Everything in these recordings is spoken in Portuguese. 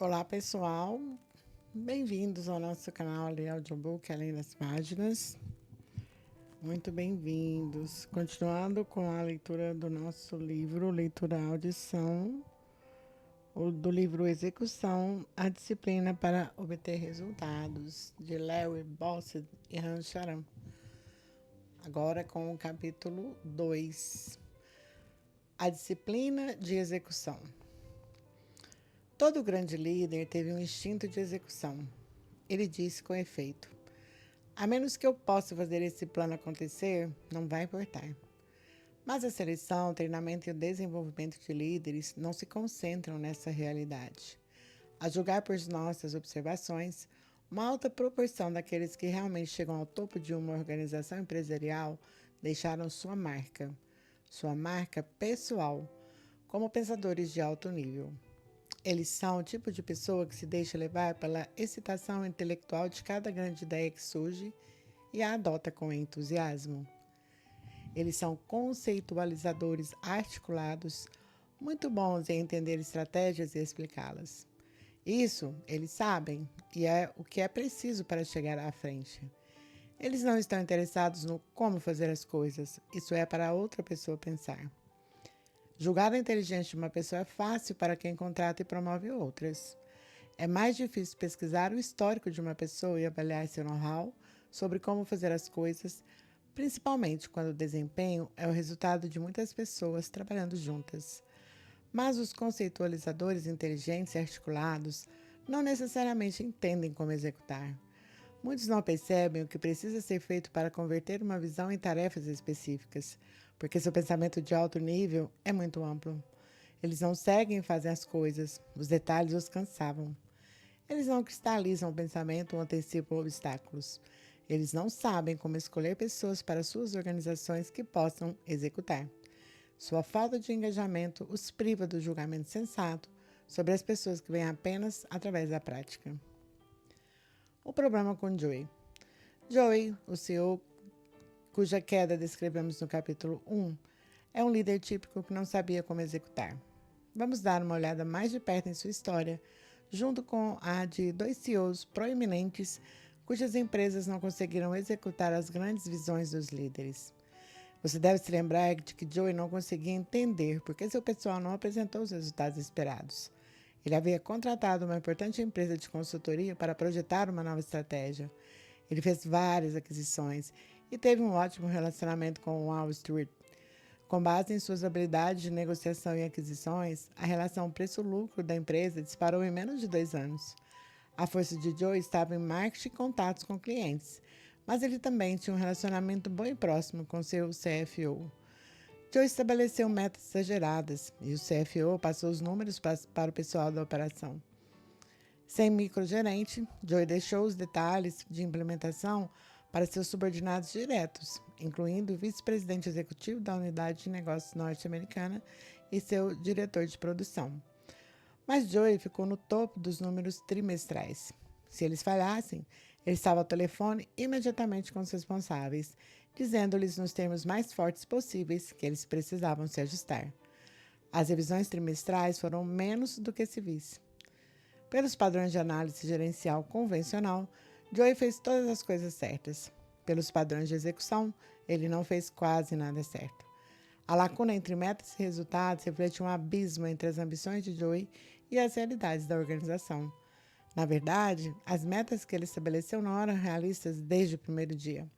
Olá, pessoal. Bem-vindos ao nosso canal de Audiobook Além das Páginas. Muito bem-vindos. Continuando com a leitura do nosso livro, Leitura Audição, do livro Execução, a Disciplina para Obter Resultados, de Larry Bossett e Han Charan. Agora com o capítulo 2, a disciplina de execução. Todo grande líder teve um instinto de execução. Ele disse com efeito: a menos que eu possa fazer esse plano acontecer, não vai importar. Mas a seleção, o treinamento e o desenvolvimento de líderes não se concentram nessa realidade. A julgar por nossas observações, uma alta proporção daqueles que realmente chegam ao topo de uma organização empresarial deixaram sua marca pessoal, como pensadores de alto nível. Eles são o tipo de pessoa que se deixa levar pela excitação intelectual de cada grande ideia que surge e a adota com entusiasmo. Eles são conceitualizadores articulados, muito bons em entender estratégias e explicá-las. Isso eles sabem e é o que é preciso para chegar à frente. Eles não estão interessados no como fazer as coisas, isso é para outra pessoa pensar. Julgar a inteligência de uma pessoa é fácil para quem contrata e promove outras. É mais difícil pesquisar o histórico de uma pessoa e avaliar seu know-how sobre como fazer as coisas, principalmente quando o desempenho é o resultado de muitas pessoas trabalhando juntas. Mas os conceitualizadores inteligentes e articulados não necessariamente entendem como executar. Muitos não percebem o que precisa ser feito para converter uma visão em tarefas específicas, porque seu pensamento de alto nível é muito amplo. Eles não seguem e fazem as coisas, os detalhes os cansavam. Eles não cristalizam o pensamento ou antecipam obstáculos. Eles não sabem como escolher pessoas para suas organizações que possam executar. Sua falta de engajamento os priva do julgamento sensato sobre as pessoas que vêm apenas através da prática. O problema com Joey. Joey, o CEO cuja queda descrevemos no capítulo 1, é um líder típico que não sabia como executar. Vamos dar uma olhada mais de perto em sua história, junto com a de dois CEOs proeminentes cujas empresas não conseguiram executar as grandes visões dos líderes. Você deve se lembrar de que Joey não conseguia entender por que seu pessoal não apresentou os resultados esperados. Ele havia contratado uma importante empresa de consultoria para projetar uma nova estratégia. Ele fez várias aquisições e teve um ótimo relacionamento com Wall Street. Com base em suas habilidades de negociação e aquisições, a relação preço-lucro da empresa disparou em menos de 2 anos. A força de Joe estava em marketing e contatos com clientes, mas ele também tinha um relacionamento bom e próximo com seu CFO. Joe estabeleceu metas exageradas e o CFO passou os números para o pessoal da operação. Sem microgerente, Joe deixou os detalhes de implementação para seus subordinados diretos, incluindo o vice-presidente executivo da unidade de negócios norte-americana e seu diretor de produção. Mas Joe ficou no topo dos números trimestrais. Se eles falhassem, ele estava ao telefone imediatamente com os responsáveis, dizendo-lhes nos termos mais fortes possíveis que eles precisavam se ajustar. As revisões trimestrais foram menos do que civis. Pelos padrões de análise gerencial convencional, Joey fez todas as coisas certas. Pelos padrões de execução, ele não fez quase nada certo. A lacuna entre metas e resultados reflete um abismo entre as ambições de Joey e as realidades da organização. Na verdade, as metas que ele estabeleceu não eram realistas desde o primeiro dia.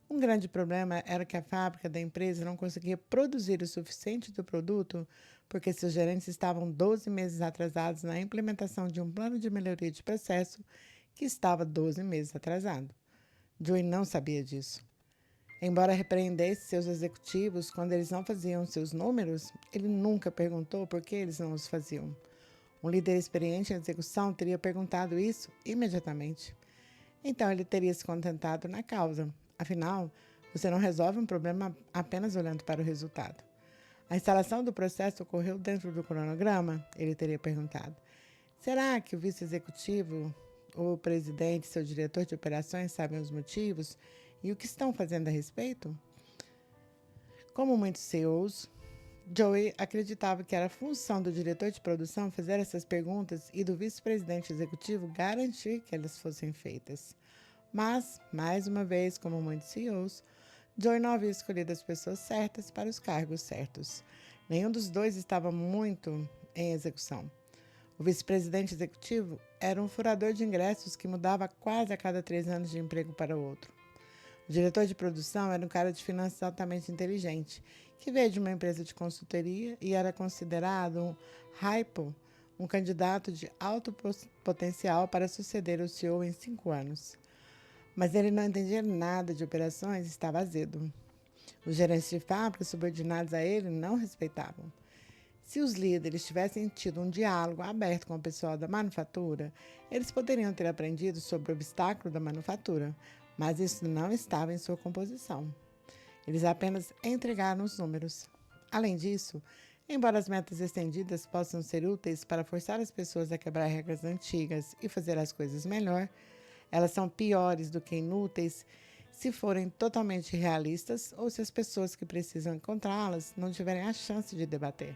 Um grande problema era que a fábrica da empresa não conseguia produzir o suficiente do produto porque seus gerentes estavam 12 meses atrasados na implementação de um plano de melhoria de processo que estava 12 meses atrasado. Joey não sabia disso. Embora repreendesse seus executivos quando eles não faziam seus números, ele nunca perguntou por que eles não os faziam. Um líder experiente em execução teria perguntado isso imediatamente. Então ele teria se contentado na causa. Afinal, você não resolve um problema apenas olhando para o resultado. A instalação do processo ocorreu dentro do cronograma? Ele teria perguntado. Será que o vice-executivo, o presidente, seu diretor de operações sabem os motivos e o que estão fazendo a respeito? Como muitos CEOs, Joey acreditava que era função do diretor de produção fazer essas perguntas e do vice-presidente executivo garantir que elas fossem feitas. Mas, mais uma vez, como muitos CEOs, Joey não havia escolhido as pessoas certas para os cargos certos. Nenhum dos dois estava muito em execução. O vice-presidente executivo era um furador de ingressos que mudava quase a cada 3 anos de emprego para o outro. O diretor de produção era um cara de finanças altamente inteligente, que veio de uma empresa de consultoria e era considerado um hypo, um candidato de alto potencial para suceder o CEO em 5 anos. Mas ele não entendia nada de operações e estava azedo. Os gerentes de fábrica subordinados a ele não respeitavam. Se os líderes tivessem tido um diálogo aberto com o pessoal da manufatura, eles poderiam ter aprendido sobre o obstáculo da manufatura, mas isso não estava em sua composição. Eles apenas entregaram os números. Além disso, embora as metas estendidas possam ser úteis para forçar as pessoas a quebrar regras antigas e fazer as coisas melhor, elas são piores do que inúteis se forem totalmente realistas ou se as pessoas que precisam encontrá-las não tiverem a chance de debater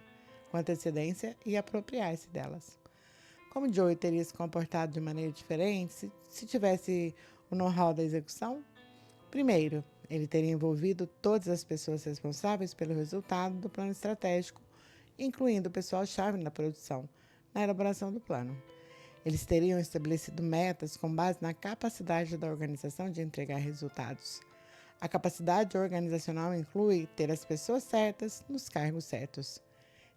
com antecedência e apropriar-se delas. Como Joey teria se comportado de maneira diferente se tivesse o know-how da execução? Primeiro, ele teria envolvido todas as pessoas responsáveis pelo resultado do plano estratégico, incluindo o pessoal-chave na produção, na elaboração do plano. Eles teriam estabelecido metas com base na capacidade da organização de entregar resultados. A capacidade organizacional inclui ter as pessoas certas nos cargos certos.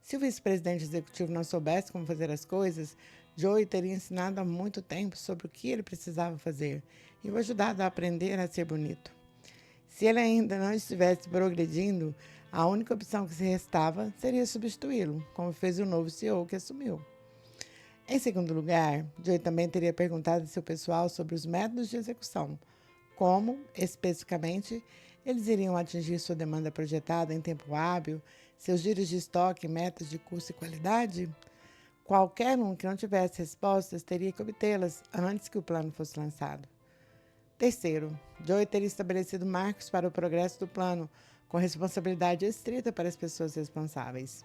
Se o vice-presidente executivo não soubesse como fazer as coisas, Joey teria ensinado há muito tempo sobre o que ele precisava fazer e o ajudado a aprender a ser bonito. Se ele ainda não estivesse progredindo, a única opção que se restava seria substituí-lo, como fez o novo CEO que assumiu. Em segundo lugar, Joey também teria perguntado ao seu pessoal sobre os métodos de execução, como, especificamente, eles iriam atingir sua demanda projetada em tempo hábil, seus giros de estoque, metas de custo e qualidade. Qualquer um que não tivesse respostas teria que obtê-las antes que o plano fosse lançado. Terceiro, Joey teria estabelecido marcos para o progresso do plano, com responsabilidade estrita para as pessoas responsáveis.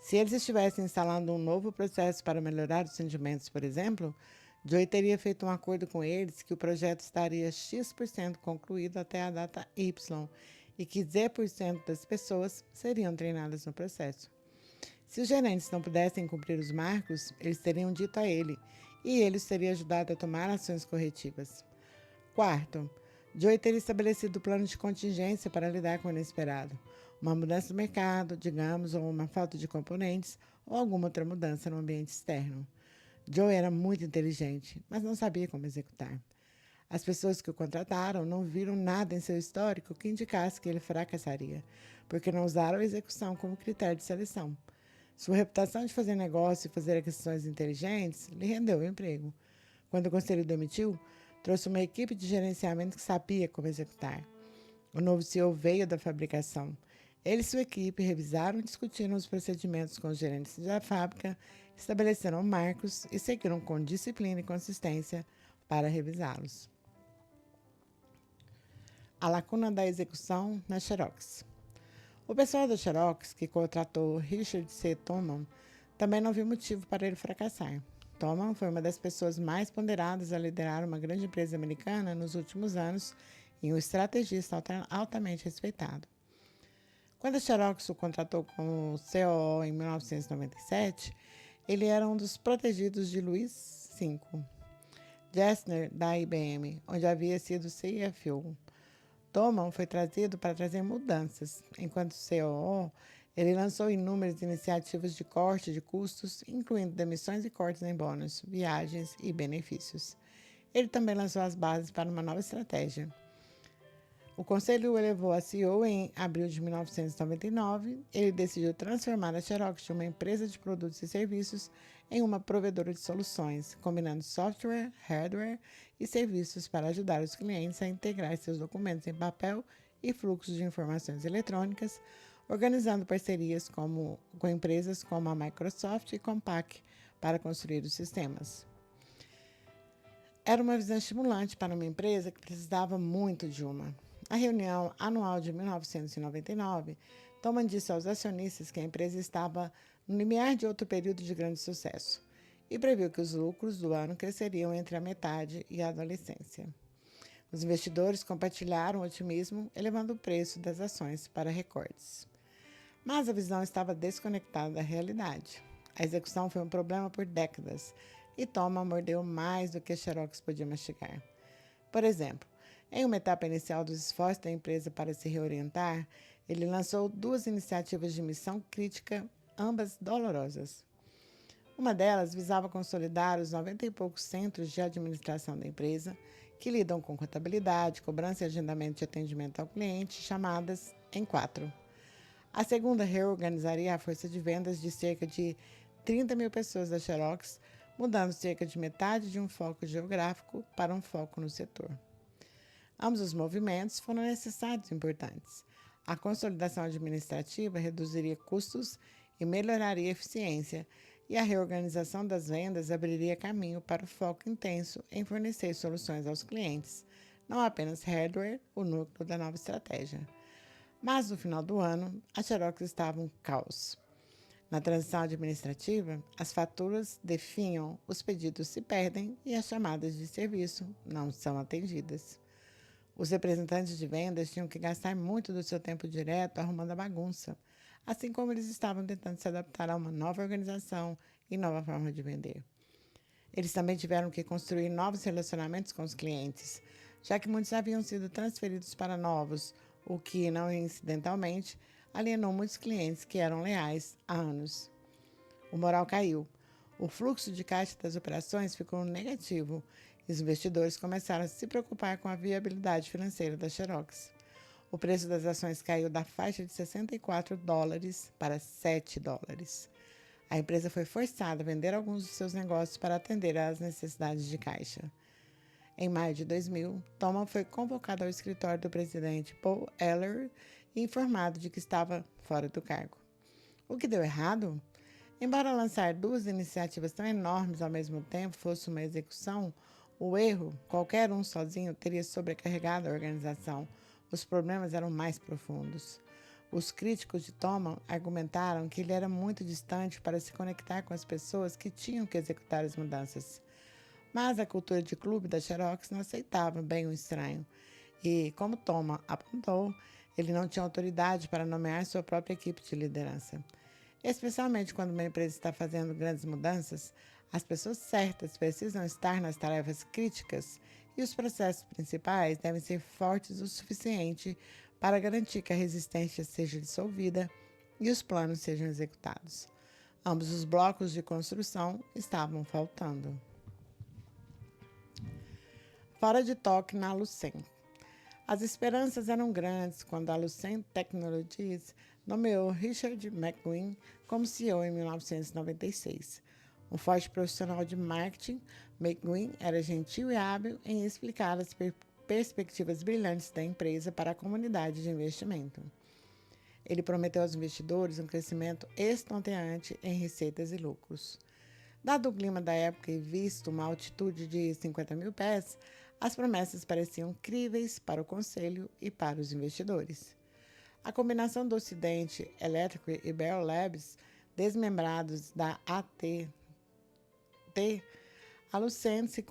Se eles estivessem instalando um novo processo para melhorar os sentimentos, por exemplo, Joey teria feito um acordo com eles que o projeto estaria X% concluído até a data Y e que Z% das pessoas seriam treinadas no processo. Se os gerentes não pudessem cumprir os marcos, eles teriam dito a ele, e ele os teria ajudado a tomar ações corretivas. Quarto, Joey teria estabelecido o plano de contingência para lidar com o inesperado. Uma mudança no mercado, digamos, ou uma falta de componentes, ou alguma outra mudança no ambiente externo. Joey era muito inteligente, mas não sabia como executar. As pessoas que o contrataram não viram nada em seu histórico que indicasse que ele fracassaria, porque não usaram a execução como critério de seleção. Sua reputação de fazer negócio e fazer aquisições inteligentes lhe rendeu o emprego. Quando o conselho o demitiu, trouxe uma equipe de gerenciamento que sabia como executar. O novo CEO veio da fabricação. Ele e sua equipe revisaram e discutiram os procedimentos com os gerentes da fábrica, estabeleceram marcos e seguiram com disciplina e consistência para revisá-los. A lacuna da execução na Xerox. O pessoal da Xerox, que contratou Richard C. Tolman, também não viu motivo para ele fracassar. Tolman foi uma das pessoas mais ponderadas a liderar uma grande empresa americana nos últimos anos e um estrategista altamente respeitado. Quando a Xerox o contratou como COO em 1997, ele era um dos protegidos de Louis V. Gessner, da IBM, onde havia sido CFO. Tolman foi trazido para trazer mudanças. Enquanto COO, ele lançou inúmeras iniciativas de corte de custos, incluindo demissões e cortes em bônus, viagens e benefícios. Ele também lançou as bases para uma nova estratégia. O conselho o elevou a CEO em abril de 1999. Ele decidiu transformar a Xerox de uma empresa de produtos e serviços em uma provedora de soluções, combinando software, hardware e serviços para ajudar os clientes a integrar seus documentos em papel e fluxos de informações eletrônicas, organizando parcerias com empresas como a Microsoft e Compaq para construir os sistemas. Era uma visão estimulante para uma empresa que precisava muito de uma. Na reunião anual de 1999, Thomas disse aos acionistas que a empresa estava no limiar de outro período de grande sucesso e previu que os lucros do ano cresceriam entre a metade e a adolescência. Os investidores compartilharam o otimismo, elevando o preço das ações para recordes. Mas a visão estava desconectada da realidade. A execução foi um problema por décadas e Thomas mordeu mais do que a Xerox podia mastigar. Por exemplo, em uma etapa inicial dos esforços da empresa para se reorientar, ele lançou 2 iniciativas de missão crítica, ambas dolorosas. Uma delas visava consolidar os 90 e poucos centros de administração da empresa, que lidam com contabilidade, cobrança e agendamento de atendimento ao cliente, chamadas em 4. A segunda reorganizaria a força de vendas de cerca de 30 mil pessoas da Xerox, mudando cerca de metade de um foco geográfico para um foco no setor. Ambos os movimentos foram necessários e importantes. A consolidação administrativa reduziria custos e melhoraria a eficiência, e a reorganização das vendas abriria caminho para o foco intenso em fornecer soluções aos clientes, não apenas hardware, o núcleo da nova estratégia. Mas no final do ano, a Xerox estava um caos. Na transição administrativa, as faturas definham, os pedidos se perdem e as chamadas de serviço não são atendidas. Os representantes de vendas tinham que gastar muito do seu tempo direto arrumando a bagunça, assim como eles estavam tentando se adaptar a uma nova organização e nova forma de vender. Eles também tiveram que construir novos relacionamentos com os clientes, já que muitos haviam sido transferidos para novos, o que, não incidentalmente, alienou muitos clientes que eram leais há anos. O moral caiu. O fluxo de caixa das operações ficou negativo e os investidores começaram a se preocupar com a viabilidade financeira da Xerox. O preço das ações caiu da faixa de $64 para $7. A empresa foi forçada a vender alguns dos seus negócios para atender às necessidades de caixa. Em maio de 2000, Thomas foi convocado ao escritório do presidente Paul Eller e informado de que estava fora do cargo. O que deu errado? Embora lançar 2 iniciativas tão enormes ao mesmo tempo fosse uma execução, o erro, qualquer um sozinho, teria sobrecarregado a organização. Os problemas eram mais profundos. Os críticos de Thomas argumentaram que ele era muito distante para se conectar com as pessoas que tinham que executar as mudanças. Mas a cultura de clube da Xerox não aceitava bem o estranho. E, como Thomas apontou, ele não tinha autoridade para nomear sua própria equipe de liderança. Especialmente quando uma empresa está fazendo grandes mudanças, as pessoas certas precisam estar nas tarefas críticas e os processos principais devem ser fortes o suficiente para garantir que a resistência seja dissolvida e os planos sejam executados. Ambos os blocos de construção estavam faltando. Fora de toque na Lucent. As esperanças eram grandes quando a Lucent Technologies nomeou Richard McGuinn como CEO em 1996. Um forte profissional de marketing, McGuinn era gentil e hábil em explicar as perspectivas brilhantes da empresa para a comunidade de investimento. Ele prometeu aos investidores um crescimento estonteante em receitas e lucros. Dado o clima da época e visto uma altitude de 50 mil pés, as promessas pareciam críveis para o conselho e para os investidores. A combinação do Ocidente Electric e Bell Labs, desmembrados da AT&T, a Lucent se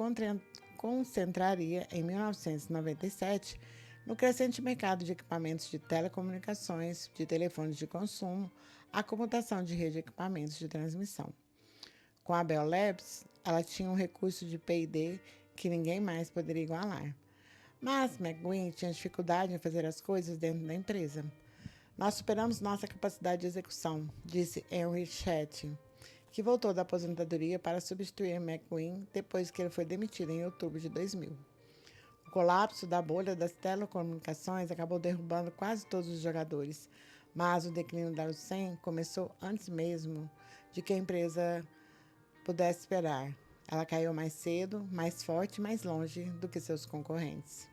concentraria em 1997 no crescente mercado de equipamentos de telecomunicações, de telefones de consumo, a comutação de rede de equipamentos de transmissão. Com a Bell Labs, ela tinha um recurso de P&D que ninguém mais poderia igualar. Mas McGuinn tinha dificuldade em fazer as coisas dentro da empresa. Nós superamos nossa capacidade de execução, disse Henry Chet, que voltou da aposentadoria para substituir McGuinn depois que ele foi demitido em outubro de 2000. O colapso da bolha das telecomunicações acabou derrubando quase todos os jogadores, mas o declínio da Lucent começou antes mesmo de que a empresa pudesse esperar. Ela caiu mais cedo, mais forte e mais longe do que seus concorrentes.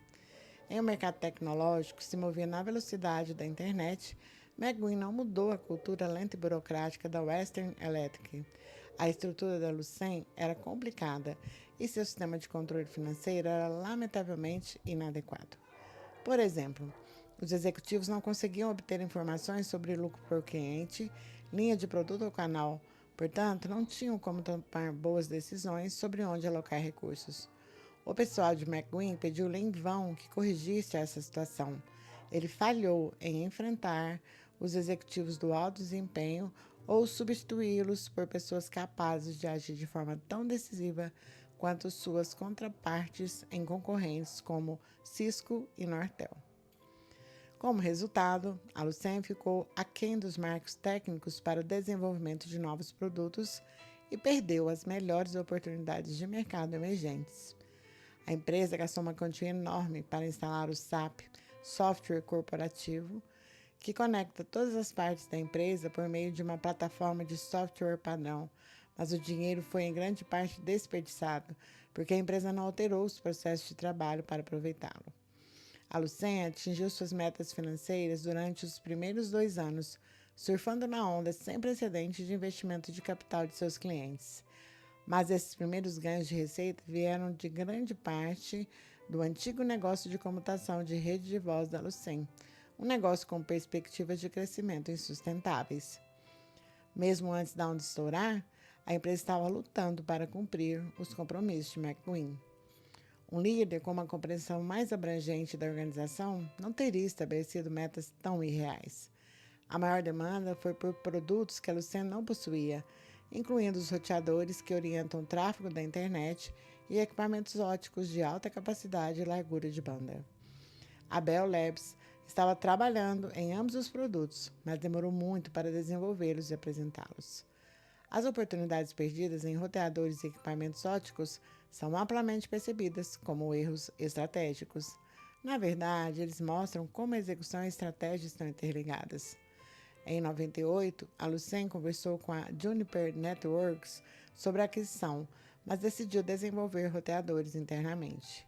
Em um mercado tecnológico que se movia na velocidade da internet, McGuinn não mudou a cultura lenta e burocrática da Western Electric. A estrutura da Lucent era complicada e seu sistema de controle financeiro era lamentavelmente inadequado. Por exemplo, Os executivos não conseguiam obter informações sobre lucro por cliente, linha de produto ou canal. Portanto, não tinham como tomar boas decisões sobre onde alocar recursos. O pessoal de McQueen pediu-lhe em vão que corrigisse essa situação. Ele falhou em enfrentar os executivos do alto desempenho ou substituí-los por pessoas capazes de agir de forma tão decisiva quanto suas contrapartes em concorrentes como Cisco e Nortel. Como resultado, a Lucent ficou aquém dos marcos técnicos para o desenvolvimento de novos produtos e perdeu as melhores oportunidades de mercado emergentes. A empresa gastou uma quantia enorme para instalar o SAP, software corporativo, que conecta todas as partes da empresa por meio de uma plataforma de software padrão, mas o dinheiro foi em grande parte desperdiçado, porque a empresa não alterou os processos de trabalho para aproveitá-lo. A Lucent atingiu suas metas financeiras durante os primeiros 2 anos, surfando na onda sem precedentes de investimento de capital de seus clientes. Mas esses primeiros ganhos de receita vieram de grande parte do antigo negócio de comutação de rede de voz da Lucent, um negócio com perspectivas de crescimento insustentáveis. Mesmo antes da onda estourar, a empresa estava lutando para cumprir os compromissos de McQueen. Um líder com uma compreensão mais abrangente da organização não teria estabelecido metas tão irreais. A maior demanda foi por produtos que a Lucent não possuía, incluindo os roteadores que orientam o tráfego da internet e equipamentos óticos de alta capacidade e largura de banda. A Bell Labs estava trabalhando em ambos os produtos, mas demorou muito para desenvolvê-los e apresentá-los. As oportunidades perdidas em roteadores e equipamentos óticos são amplamente percebidas como erros estratégicos. Na verdade, eles mostram como a execução e a estratégia estão interligadas. Em 98, a Lucent conversou com a Juniper Networks sobre a aquisição, mas decidiu desenvolver roteadores internamente.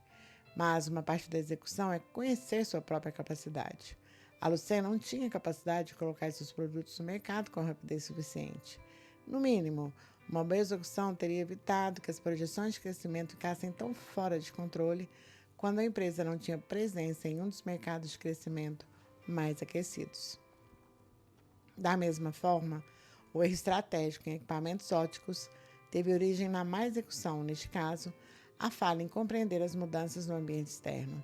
Mas uma parte da execução é conhecer sua própria capacidade. A Lucent não tinha capacidade de colocar seus produtos no mercado com rapidez suficiente. No mínimo, uma boa execução teria evitado que as projeções de crescimento ficassem tão fora de controle quando a empresa não tinha presença em um dos mercados de crescimento mais aquecidos. Da mesma forma, o erro estratégico em equipamentos óticos teve origem na má execução, neste caso, a falha em compreender as mudanças no ambiente externo.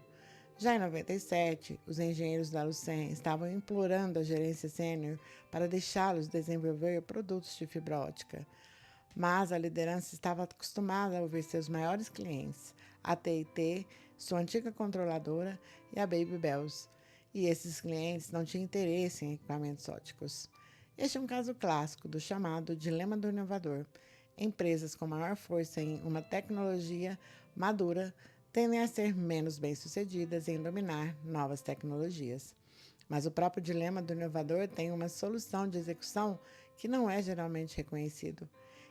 Já em 97, os engenheiros da Lucent estavam implorando a gerência sênior para deixá-los desenvolver produtos de fibra ótica. Mas a liderança estava acostumada a ouvir seus maiores clientes, a T&T, sua antiga controladora, e a Baby Bells. E esses clientes não tinham interesse em equipamentos óticos. Este é um caso clássico do chamado dilema do inovador. Empresas com maior força em uma tecnologia madura tendem a ser menos bem-sucedidas em dominar novas tecnologias. Mas o próprio dilema do inovador tem uma solução de execução que não é geralmente reconhecido.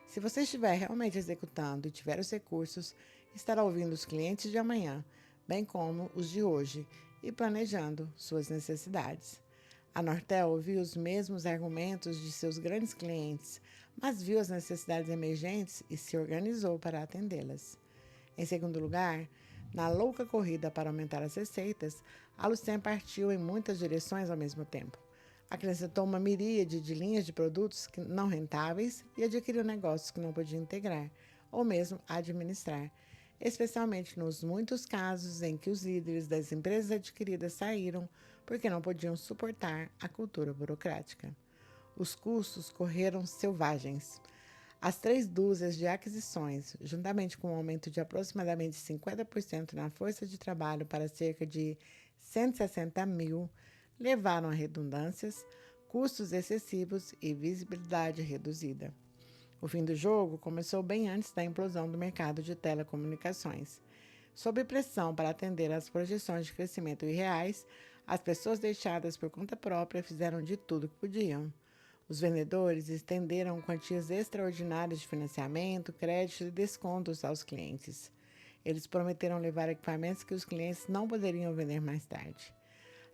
Se você estiver realmente executando e tiver os recursos, estará ouvindo os clientes de amanhã, bem como os de hoje, e planejando suas necessidades. A Nortel ouviu os mesmos argumentos de seus grandes clientes, mas viu as necessidades emergentes e se organizou para atendê-las. Em segundo lugar, na louca corrida para aumentar as receitas, a Lucent partiu em muitas direções ao mesmo tempo. Acrescentou uma miríade de linhas de produtos não rentáveis e adquiriu negócios que não podia integrar, ou mesmo administrar, especialmente nos muitos casos em que os líderes das empresas adquiridas saíram porque não podiam suportar a cultura burocrática. Os custos correram selvagens. As 3 dúzias de aquisições, juntamente com um aumento de aproximadamente 50% na força de trabalho para cerca de 160 mil, levaram a redundâncias, custos excessivos e visibilidade reduzida. O fim do jogo começou bem antes da implosão do mercado de telecomunicações. Sob pressão para atender às projeções de crescimento irreais, as pessoas deixadas por conta própria fizeram de tudo o que podiam. Os vendedores estenderam quantias extraordinárias de financiamento, crédito e descontos aos clientes. Eles prometeram levar equipamentos que os clientes não poderiam vender mais tarde.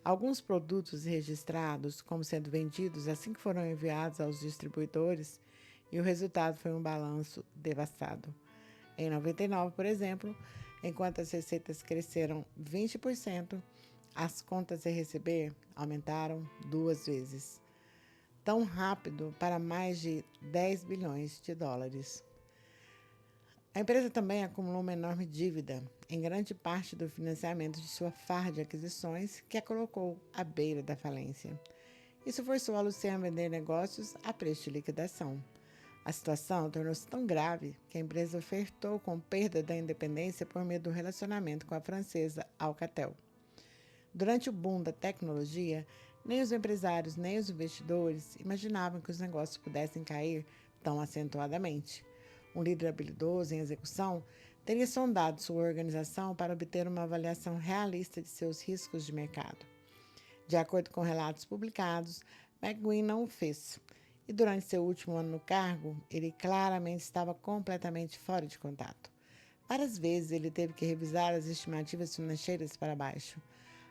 Alguns produtos registrados como sendo vendidos assim que foram enviados aos distribuidores, e o resultado foi um balanço devastado. Em 99, por exemplo, enquanto as receitas cresceram 20%, as contas a receber aumentaram 2 vezes, tão rápido para mais de 10 bilhões de dólares. A empresa também acumulou uma enorme dívida, em grande parte do financiamento de sua farra de aquisições, que a colocou à beira da falência. Isso forçou a Lucien a vender negócios a preço de liquidação. A situação tornou-se tão grave que a empresa ofertou com perda da independência por meio do relacionamento com a francesa Alcatel. Durante o boom da tecnologia, nem os empresários nem os investidores imaginavam que os negócios pudessem cair tão acentuadamente. Um líder habilidoso em execução teria sondado sua organização para obter uma avaliação realista de seus riscos de mercado. De acordo com relatos publicados, McGuinn não o fez. E durante seu último ano no cargo, ele claramente estava completamente fora de contato. Várias vezes ele teve que revisar as estimativas financeiras para baixo.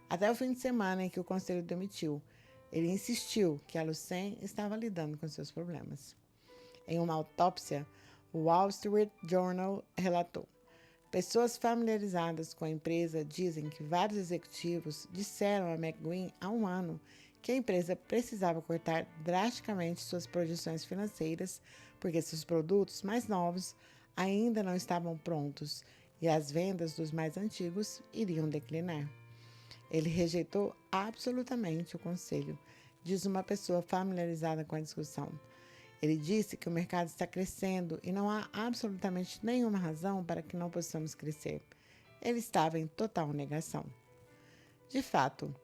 Até o fim de semana em que o conselho demitiu, ele insistiu que a Lucien estava lidando com seus problemas. Em uma autópsia, o Wall Street Journal relatou: pessoas familiarizadas com a empresa dizem que vários executivos disseram a McGuinn há um ano que a empresa precisava cortar drasticamente suas projeções financeiras porque seus produtos mais novos ainda não estavam prontos e as vendas dos mais antigos iriam declinar. Ele rejeitou absolutamente o conselho, diz uma pessoa familiarizada com a discussão. Ele disse que o mercado está crescendo e não há absolutamente nenhuma razão para que não possamos crescer. Ele estava em total negação. De fato,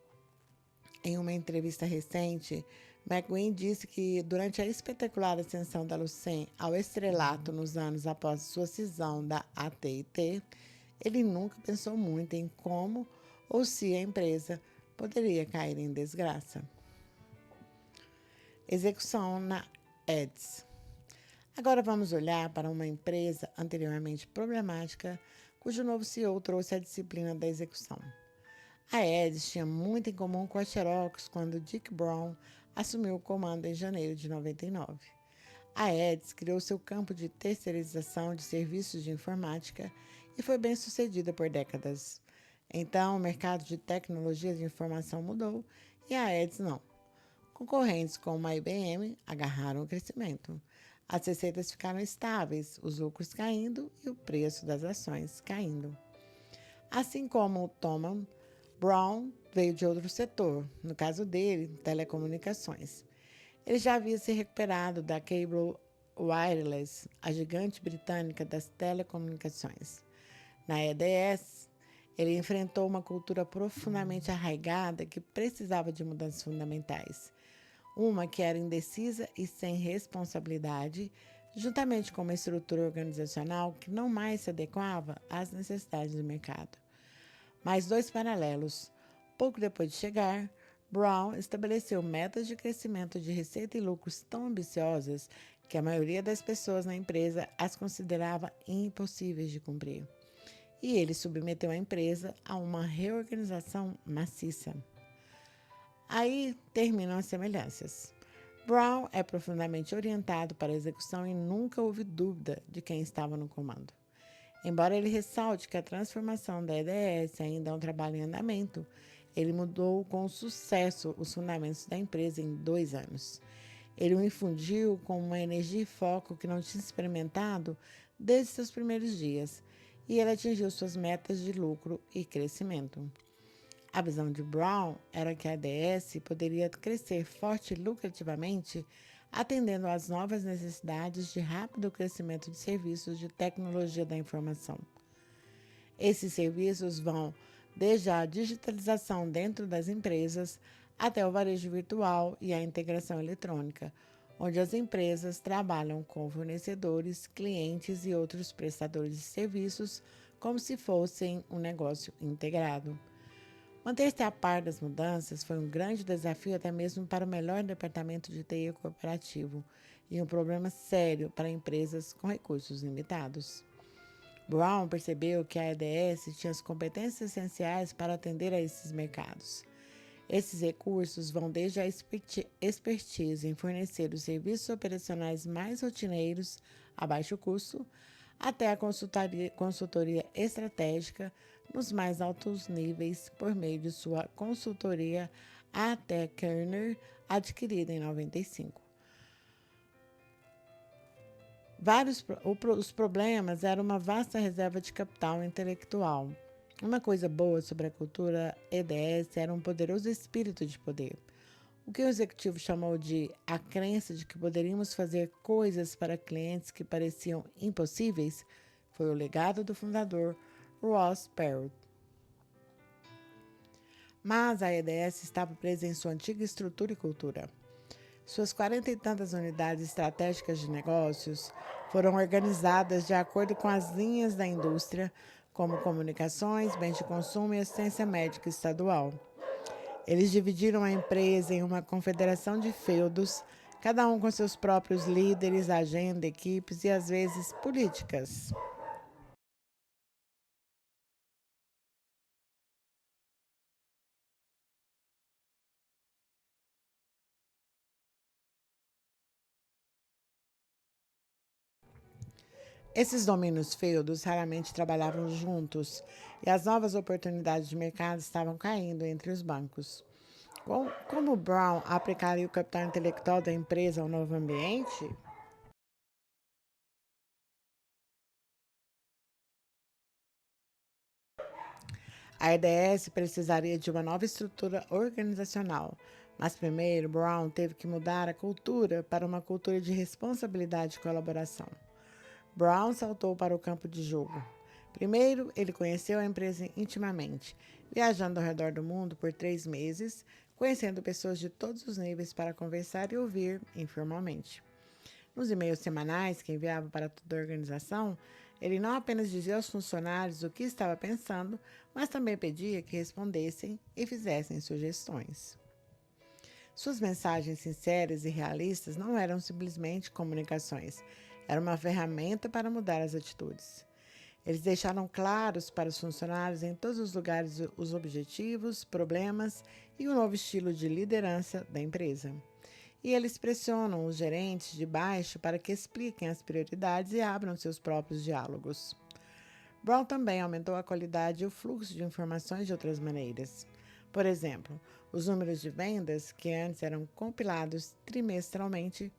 em uma entrevista recente, McGuinn disse que durante a espetacular ascensão da Lucien ao estrelato nos anos após sua cisão da AT&T, ele nunca pensou muito em como ou se a empresa poderia cair em desgraça. Execução na Eds. Agora vamos olhar para uma empresa anteriormente problemática, cujo novo CEO trouxe a disciplina da execução. A Eds tinha muito em comum com a Xerox quando Dick Brown assumiu o comando em janeiro de 99. A Eds criou seu campo de terceirização de serviços de informática e foi bem sucedida por décadas. Então, o mercado de tecnologias de informação mudou e a Eds não. Concorrentes como a IBM agarraram o crescimento. As receitas ficaram estáveis, os lucros caindo e o preço das ações caindo. Assim como o Thomson, Brown veio de outro setor, no caso dele, telecomunicações. Ele já havia se recuperado da Cable Wireless, a gigante britânica das telecomunicações. Na EDS, ele enfrentou uma cultura profundamente arraigada que precisava de mudanças fundamentais. Uma que era indecisa e sem responsabilidade, juntamente com uma estrutura organizacional que não mais se adequava às necessidades do mercado. Mais dois paralelos. Pouco depois de chegar, Brown estabeleceu metas de crescimento de receita e lucros tão ambiciosas que a maioria das pessoas na empresa as considerava impossíveis de cumprir. E ele submeteu a empresa a uma reorganização maciça. Aí terminam as semelhanças. Brown é profundamente orientado para a execução e nunca houve dúvida de quem estava no comando. Embora ele ressalte que a transformação da EDS ainda é um trabalho em andamento, ele mudou com sucesso os fundamentos da empresa em 2 anos. Ele o infundiu com uma energia e foco que não tinha experimentado desde seus primeiros dias, e ele atingiu suas metas de lucro e crescimento. A visão de Brown era que a EDS poderia crescer forte e lucrativamente, atendendo às novas necessidades de rápido crescimento de serviços de tecnologia da informação. Esses serviços vão desde a digitalização dentro das empresas até o varejo virtual e a integração eletrônica, onde as empresas trabalham com fornecedores, clientes e outros prestadores de serviços como se fossem um negócio integrado. Manter-se a par das mudanças foi um grande desafio até mesmo para o melhor departamento de TI corporativo e um problema sério para empresas com recursos limitados. Brown percebeu que a EDS tinha as competências essenciais para atender a esses mercados. Esses recursos vão desde a expertise em fornecer os serviços operacionais mais rotineiros a baixo custo, até a consultoria estratégica nos mais altos níveis por meio de sua consultoria A.T. Kearney, adquirida em 95. Os problemas eram uma vasta reserva de capital intelectual. Uma coisa boa sobre a cultura EDS era um poderoso espírito de poder. O que o executivo chamou de a crença de que poderíamos fazer coisas para clientes que pareciam impossíveis foi o legado do fundador Ross Perot. Mas a EDS estava presa em sua antiga estrutura e cultura. Suas 40 e tantas unidades estratégicas de negócios foram organizadas de acordo com as linhas da indústria, como comunicações, bens de consumo e assistência médica estadual. Eles dividiram a empresa em uma confederação de feudos, cada um com seus próprios líderes, agenda, equipes e, às vezes, políticas. Esses domínios feudos raramente trabalhavam juntos e as novas oportunidades de mercado estavam caindo entre os bancos. Como Brown aplicaria o capital intelectual da empresa ao novo ambiente? A EDS precisaria de uma nova estrutura organizacional, mas primeiro Brown teve que mudar a cultura para uma cultura de responsabilidade e colaboração. Brown saltou para o campo de jogo. Primeiro, ele conheceu a empresa intimamente, viajando ao redor do mundo por 3 meses, conhecendo pessoas de todos os níveis para conversar e ouvir informalmente. Nos e-mails semanais que enviava para toda a organização, ele não apenas dizia aos funcionários o que estava pensando, mas também pedia que respondessem e fizessem sugestões. Suas mensagens sinceras e realistas não eram simplesmente comunicações, era uma ferramenta para mudar as atitudes. Eles deixaram claros para os funcionários em todos os lugares os objetivos, problemas e o novo estilo de liderança da empresa. E eles pressionam os gerentes de baixo para que expliquem as prioridades e abram seus próprios diálogos. Brown também aumentou a qualidade e o fluxo de informações de outras maneiras. Por exemplo, os números de vendas, que antes eram compilados trimestralmente,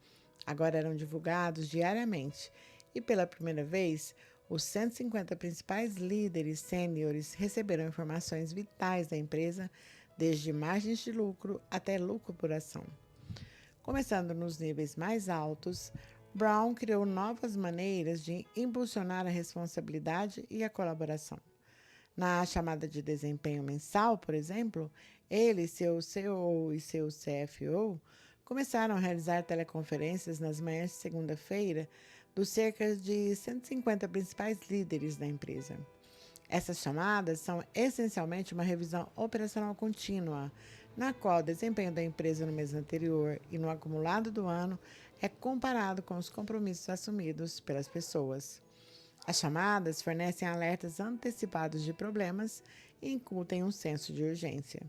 agora eram divulgados diariamente. E pela primeira vez, os 150 principais líderes sêniores receberam informações vitais da empresa, desde margens de lucro até lucro por ação. Começando nos níveis mais altos, Brown criou novas maneiras de impulsionar a responsabilidade e a colaboração. Na chamada de desempenho mensal, por exemplo, ele, seu CEO e seu CFO começaram a realizar teleconferências nas manhãs de segunda-feira dos cerca de 150 principais líderes da empresa. Essas chamadas são essencialmente uma revisão operacional contínua, na qual o desempenho da empresa no mês anterior e no acumulado do ano é comparado com os compromissos assumidos pelas pessoas. As chamadas fornecem alertas antecipados de problemas e incutem um senso de urgência.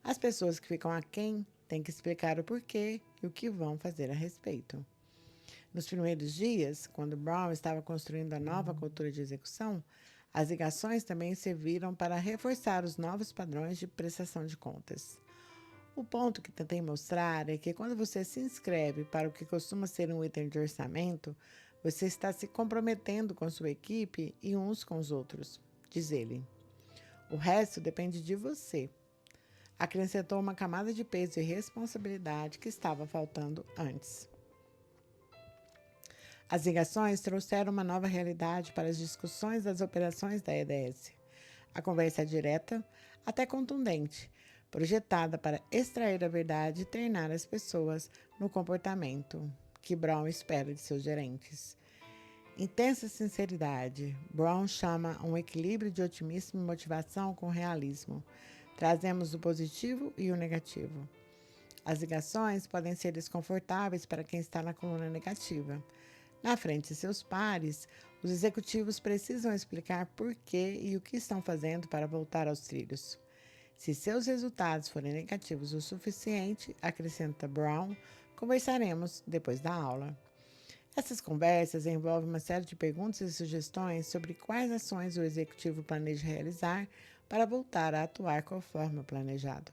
As pessoas que ficam aquém têm que explicar o porquê e o que vão fazer a respeito. Nos primeiros dias, quando Brown estava construindo a nova cultura de execução, as ligações também serviram para reforçar os novos padrões de prestação de contas. O ponto que tentei mostrar é que quando você se inscreve para o que costuma ser um item de orçamento, você está se comprometendo com sua equipe e uns com os outros, diz ele. O resto depende de você. Acrescentou uma camada de peso e responsabilidade que estava faltando antes. As ligações trouxeram uma nova realidade para as discussões das operações da EDS. A conversa é direta, até contundente, projetada para extrair a verdade e treinar as pessoas no comportamento que Brown espera de seus gerentes. Intensa sinceridade. Brown chama um equilíbrio de otimismo e motivação com realismo. Trazemos o positivo e o negativo. As ligações podem ser desconfortáveis para quem está na coluna negativa. Na frente de seus pares, os executivos precisam explicar por que e o que estão fazendo para voltar aos trilhos. Se seus resultados forem negativos o suficiente, acrescenta Brown, conversaremos depois da aula. Essas conversas envolvem uma série de perguntas e sugestões sobre quais ações o executivo planeja realizar para voltar a atuar conforme o planejado.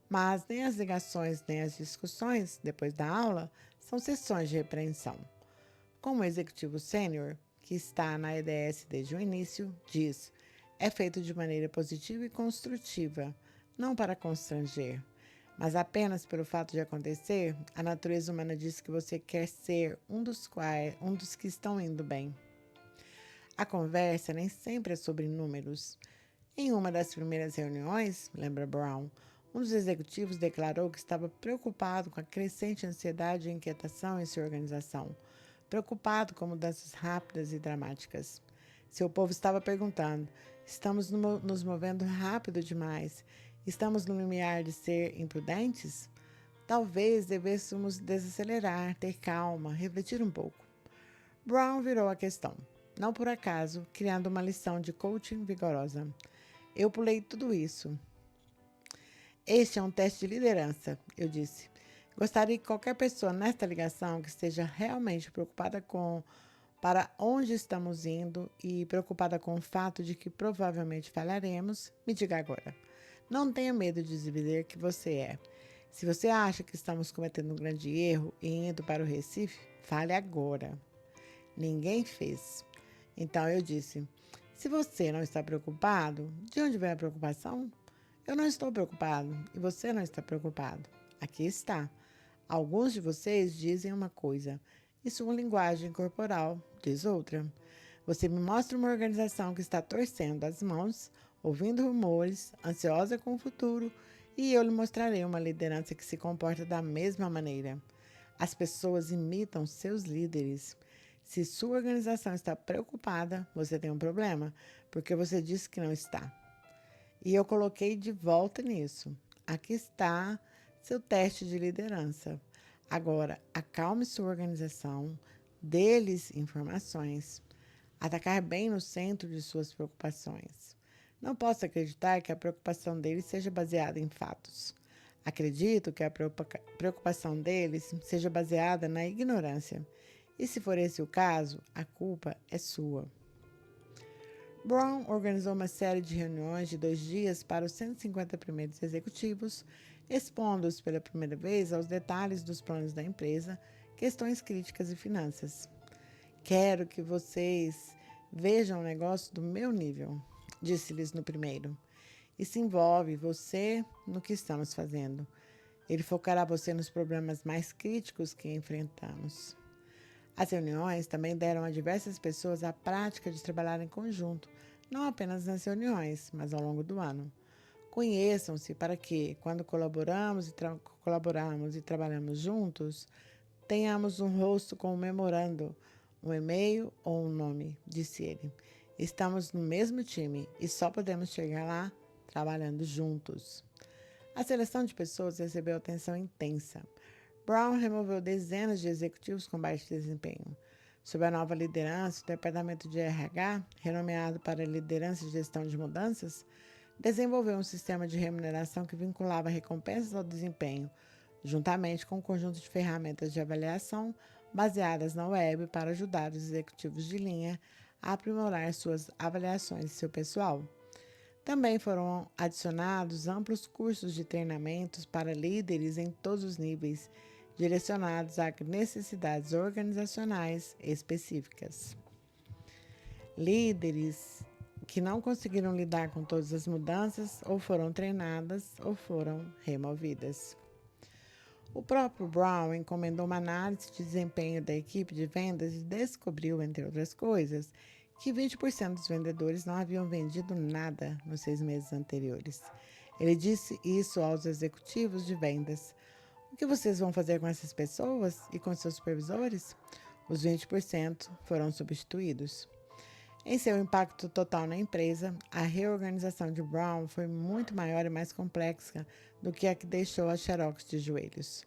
Mas nem as ligações nem as discussões, depois da aula, são sessões de repreensão. Como o executivo sênior, que está na EDS desde o início, diz: é feito de maneira positiva e construtiva, não para constranger. Mas apenas pelo fato de acontecer, a natureza humana diz que você quer ser um dos que estão indo bem. A conversa nem sempre é sobre números. Em uma das primeiras reuniões, lembra Brown, um dos executivos declarou que estava preocupado com a crescente ansiedade e inquietação em sua organização, preocupado com mudanças rápidas e dramáticas. Seu povo estava perguntando: estamos nos movendo rápido demais? Estamos no limiar de ser imprudentes? Talvez devêssemos desacelerar, ter calma, refletir um pouco. Brown virou a questão, não por acaso, criando uma lição de coaching vigorosa. Eu pulei tudo isso. Este é um teste de liderança, eu disse. Gostaria que qualquer pessoa nesta ligação que esteja realmente preocupada com para onde estamos indo e preocupada com o fato de que provavelmente falharemos, me diga agora. Não tenha medo de dizer que você é. Se você acha que estamos cometendo um grande erro e indo para o Recife, fale agora. Ninguém fez. Então eu disse: se você não está preocupado, de onde vem a preocupação? Eu não estou preocupado e você não está preocupado. Aqui está. Alguns de vocês dizem uma coisa e sua linguagem corporal diz outra. Você me mostra uma organização que está torcendo as mãos, ouvindo rumores, ansiosa com o futuro, e eu lhe mostrarei uma liderança que se comporta da mesma maneira. As pessoas imitam seus líderes. Se sua organização está preocupada, você tem um problema, porque você disse que não está. E eu coloquei de volta nisso. Aqui está seu teste de liderança. Agora, acalme sua organização, dê-lhes informações. Atacar bem no centro de suas preocupações. Não posso acreditar que a preocupação deles seja baseada em fatos. Acredito que a preocupação deles seja baseada na ignorância. E se for esse o caso, a culpa é sua. Brown organizou uma série de reuniões de 2 dias para os 150 primeiros executivos, expondo-os pela primeira vez aos detalhes dos planos da empresa, questões críticas e finanças. Quero que vocês vejam o negócio do meu nível, disse-lhes no primeiro. Isso envolve você no que estamos fazendo. Ele focará você nos problemas mais críticos que enfrentamos. As reuniões também deram a diversas pessoas a prática de trabalhar em conjunto, não apenas nas reuniões, mas ao longo do ano. Conheçam-se para que, quando colaboramos e trabalhamos juntos, tenhamos um rosto com um memorando, um e-mail ou um nome, disse ele. Estamos no mesmo time e só podemos chegar lá trabalhando juntos. A seleção de pessoas recebeu atenção intensa. Brown removeu dezenas de executivos com baixo desempenho. Sob a nova liderança, o Departamento de RH, renomeado para Liderança e Gestão de Mudanças, desenvolveu um sistema de remuneração que vinculava recompensas ao desempenho, juntamente com um conjunto de ferramentas de avaliação baseadas na web para ajudar os executivos de linha a aprimorar suas avaliações de seu pessoal. Também foram adicionados amplos cursos de treinamentos para líderes em todos os níveis, direcionados a necessidades organizacionais específicas. Líderes que não conseguiram lidar com todas as mudanças ou foram treinadas ou foram removidas. O próprio Brown encomendou uma análise de desempenho da equipe de vendas e descobriu, entre outras coisas, que 20% dos vendedores não haviam vendido nada nos 6 meses anteriores. Ele disse isso aos executivos de vendas. O que vocês vão fazer com essas pessoas e com seus supervisores? Os 20% foram substituídos. Em seu impacto total na empresa, a reorganização de Brown foi muito maior e mais complexa do que a que deixou a Xerox de joelhos.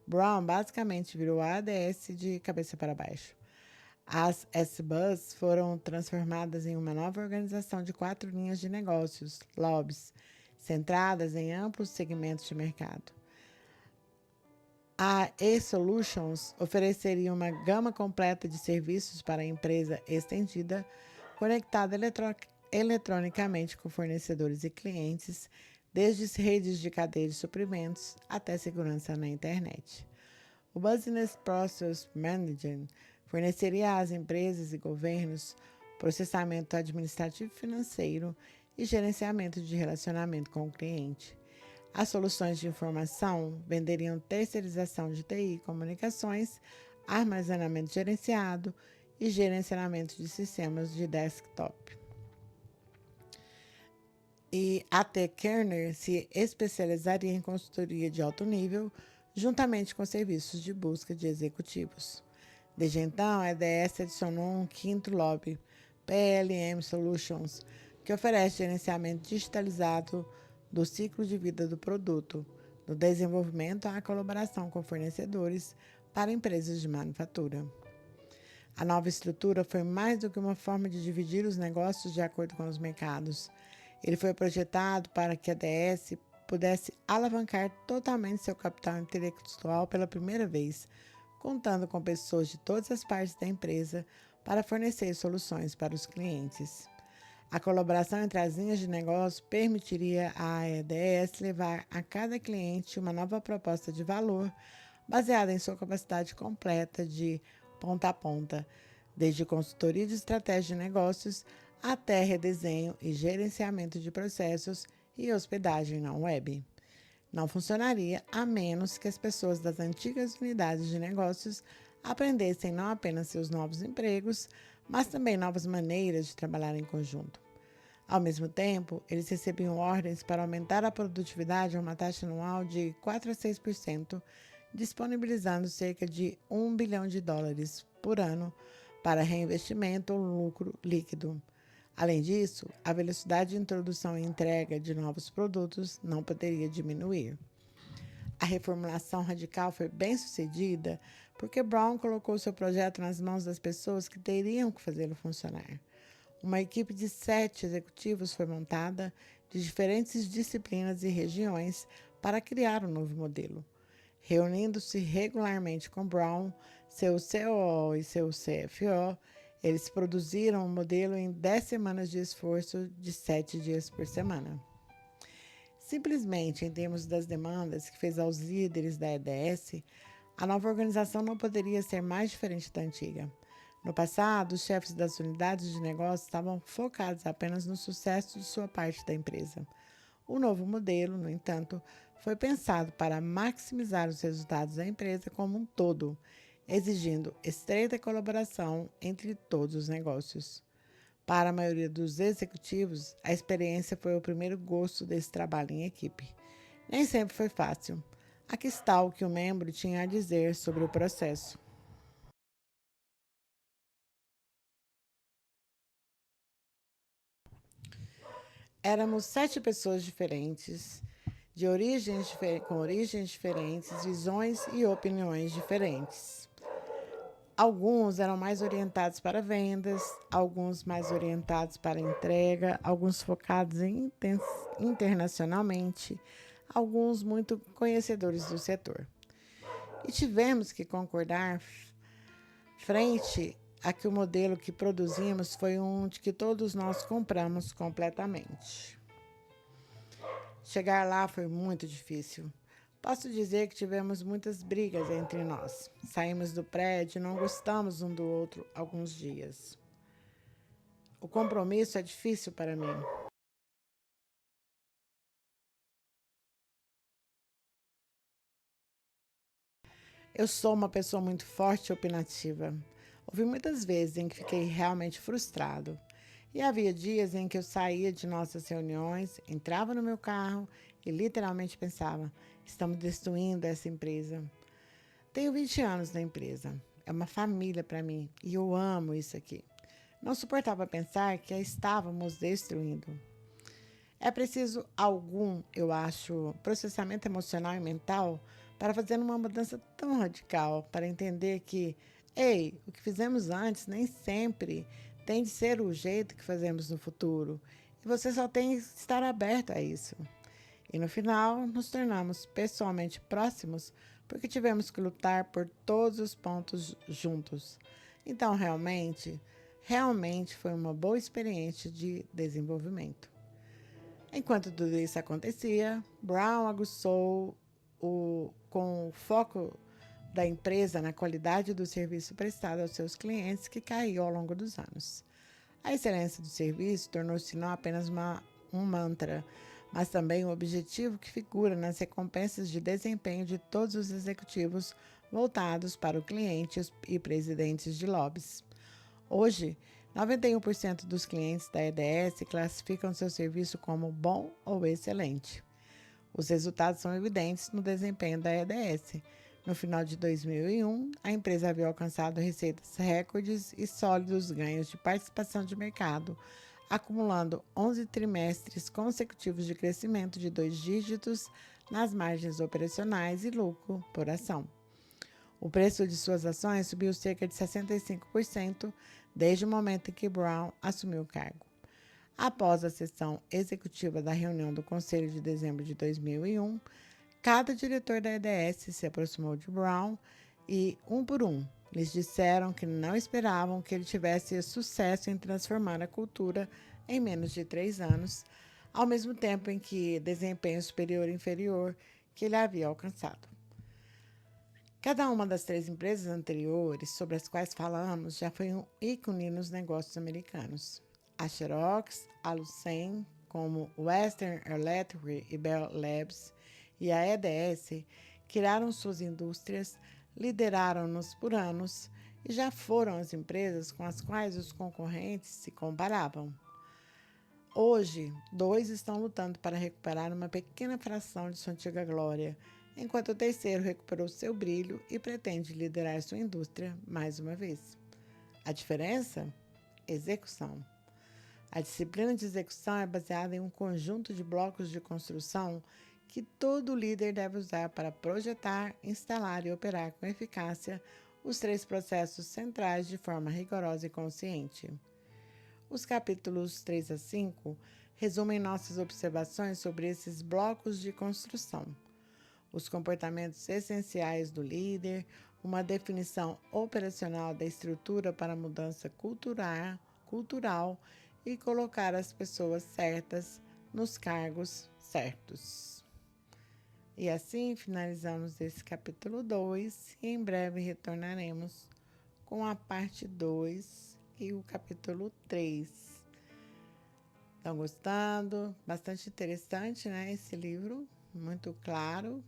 Brown basicamente virou a ADS de cabeça para baixo. As S-Bus foram transformadas em uma nova organização de 4 linhas de negócios, lobbies, centradas em amplos segmentos de mercado. A E-Solutions ofereceria uma gama completa de serviços para a empresa estendida, conectada eletronicamente com fornecedores e clientes, desde redes de cadeia de suprimentos até segurança na internet. O Business Process Management forneceria às empresas e governos processamento administrativo e financeiro e gerenciamento de relacionamento com o cliente. As soluções de informação venderiam terceirização de TI, comunicações, armazenamento gerenciado e gerenciamento de sistemas de desktop. E a T. Kearney se especializaria em consultoria de alto nível, juntamente com serviços de busca de executivos. Desde então, a EDS adicionou um quinto lobby, PLM Solutions, que oferece gerenciamento digitalizado do ciclo de vida do produto, do desenvolvimento à colaboração com fornecedores para empresas de manufatura. A nova estrutura foi mais do que uma forma de dividir os negócios de acordo com os mercados. Ele foi projetado para que a DS pudesse alavancar totalmente seu capital intelectual pela primeira vez, contando com pessoas de todas as partes da empresa para fornecer soluções para os clientes. A colaboração entre as linhas de negócio permitiria à EDS levar a cada cliente uma nova proposta de valor baseada em sua capacidade completa de ponta a ponta, desde consultoria de estratégia de negócios até redesenho e gerenciamento de processos e hospedagem na web. Não funcionaria a menos que as pessoas das antigas unidades de negócios aprendessem não apenas seus novos empregos, mas também novas maneiras de trabalhar em conjunto. Ao mesmo tempo, eles recebiam ordens para aumentar a produtividade a uma taxa anual de 4 a 6%, disponibilizando cerca de $1 bilhão por ano para reinvestimento ou lucro líquido. Além disso, a velocidade de introdução e entrega de novos produtos não poderia diminuir. A reformulação radical foi bem sucedida porque Brown colocou seu projeto nas mãos das pessoas que teriam que fazê-lo funcionar. Uma equipe de 7 executivos foi montada de diferentes disciplinas e regiões para criar um novo modelo. Reunindo-se regularmente com Brown, seu COO e seu CFO, eles produziram um modelo em 10 semanas de esforço de 7 dias por semana. Simplesmente, em termos das demandas que fez aos líderes da EDS, a nova organização não poderia ser mais diferente da antiga. No passado, os chefes das unidades de negócio estavam focados apenas no sucesso de sua parte da empresa. O novo modelo, no entanto, foi pensado para maximizar os resultados da empresa como um todo, exigindo estreita colaboração entre todos os negócios. Para a maioria dos executivos, a experiência foi o primeiro gosto desse trabalho em equipe. Nem sempre foi fácil. Aqui está o que o membro tinha a dizer sobre o processo. Éramos 7 pessoas diferentes, com origens diferentes, visões e opiniões diferentes. Alguns eram mais orientados para vendas, alguns mais orientados para entrega, alguns focados internacionalmente, alguns muito conhecedores do setor. E tivemos que concordar frente a que o modelo que produzimos foi um de que todos nós compramos completamente. Chegar lá foi muito difícil. Posso dizer que tivemos muitas brigas entre nós. Saímos do prédio e não gostamos um do outro alguns dias. O compromisso é difícil para mim. Eu sou uma pessoa muito forte e opinativa. Houve muitas vezes em que fiquei realmente frustrado. E havia dias em que eu saía de nossas reuniões, entrava no meu carro e literalmente pensava: estamos destruindo essa empresa. Tenho 20 anos na empresa. É uma família para mim e eu amo isso aqui. Não suportava pensar que a estávamos destruindo. É preciso eu acho, processamento emocional e mental para fazer uma mudança tão radical, para entender que, ei, o que fizemos antes nem sempre tem de ser o jeito que fazemos no futuro. E você só tem que estar aberto a isso. E no final, nos tornamos pessoalmente próximos porque tivemos que lutar por todos os pontos juntos. Então, realmente foi uma boa experiência de desenvolvimento. Enquanto tudo isso acontecia, Brown aguçou com o foco da empresa na qualidade do serviço prestado aos seus clientes, que caiu ao longo dos anos. A excelência do serviço tornou-se não apenas um mantra, mas também um objetivo que figura nas recompensas de desempenho de todos os executivos voltados para o cliente e presidentes de lobbies. Hoje, 91% dos clientes da EDS classificam seu serviço como bom ou excelente. Os resultados são evidentes no desempenho da EDS. No final de 2001, a empresa havia alcançado receitas recordes e sólidos ganhos de participação de mercado, acumulando 11 trimestres consecutivos de crescimento de 2 dígitos nas margens operacionais e lucro por ação. O preço de suas ações subiu cerca de 65% desde o momento em que Brown assumiu o cargo. Após a sessão executiva da reunião do Conselho de dezembro de 2001, cada diretor da EDS se aproximou de Brown e, um por um, lhes disseram que não esperavam que ele tivesse sucesso em transformar a cultura em menos de 3 anos, ao mesmo tempo em que desempenho superior e inferior que ele havia alcançado. Cada uma das 3 empresas anteriores sobre as quais falamos já foi um ícone nos negócios americanos. A Xerox, a Lucent, como Western Electric e Bell Labs, e a EDS criaram suas indústrias, lideraram-nos por anos e já foram as empresas com as quais os concorrentes se comparavam. Hoje, 2 estão lutando para recuperar uma pequena fração de sua antiga glória, enquanto o terceiro recuperou seu brilho e pretende liderar sua indústria mais uma vez. A diferença? Execução. A disciplina de execução é baseada em um conjunto de blocos de construção que todo líder deve usar para projetar, instalar e operar com eficácia os 3 processos centrais de forma rigorosa e consciente. Os capítulos 3 a 5 resumem nossas observações sobre esses blocos de construção, os comportamentos essenciais do líder, uma definição operacional da estrutura para a mudança cultural e colocar as pessoas certas nos cargos certos. E assim finalizamos esse capítulo 2 e em breve retornaremos com a parte 2 e o capítulo 3. Estão gostando? Bastante interessante, né? Esse livro, muito claro,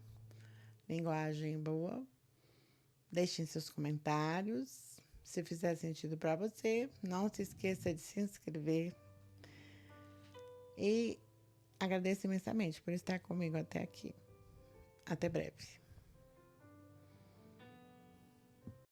linguagem boa. Deixem seus comentários. Se fizer sentido para você, não se esqueça de se inscrever. E agradeço imensamente por estar comigo até aqui. Até breve.